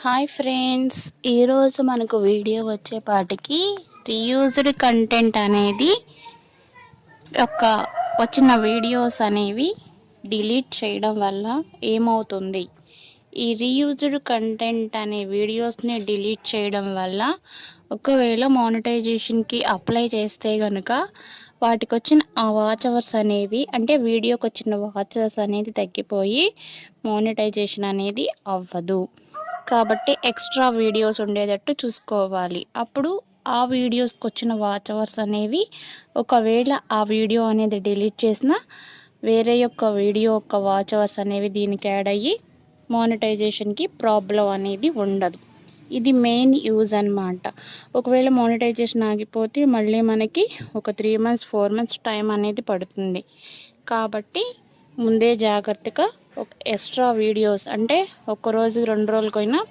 Hi friends, ఈరోజు మనకు video వచ్చేపాటికి రీయూజ్డ్ కంటెంట్ అనేది వచ్చిన వీడియోస్ అనేవి డిలీట్ చేయడం వల్ల ఏమవుతుంది. ఈ రీయూజ్డ్ కంటెంట్ అనే వీడియోస్ని డిలీట్ చేయడం వల్ల ఒకవేళ మానిటైజేషన్కి అప్లై చేస్తే కనుక వాటికి వచ్చిన ఆ వాచ్ అవర్స్ అనేవి, అంటే వీడియోకి వచ్చిన వాచ్ అవర్స్ అనేది తగ్గిపోయి మానిటైజేషన్ అనేది అవ్వదు. కాబట్టి ఎక్స్ట్రా వీడియోస్ ఉండేటట్టు చూసుకోవాలి. అప్పుడు ఆ వీడియోస్కి వచ్చిన వాచ్ అవర్స్ అనేవి, ఒకవేళ ఆ వీడియో అనేది డిలీట్ చేసినా వేరే వీడియో వాచ్ అవర్స్ అనేవి దీనికి యాడ్ అయ్యి మానిటైజేషన్కి ప్రాబ్లం అనేది ఉండదు. ఇది మెయిన్ యూజ్ అన్నమాట. ఒకవేళ మానిటైజేషన్ ఆగిపోతే మళ్ళీ మనకి ఒక 3 months 4 months టైం అనేది పడుతుంది. కాబట్టి ముందే జాగ్రత్తగా ఎక్స్ట్రా వీడియోస్, అంటే 1 రోజు 2 రోజులకైనా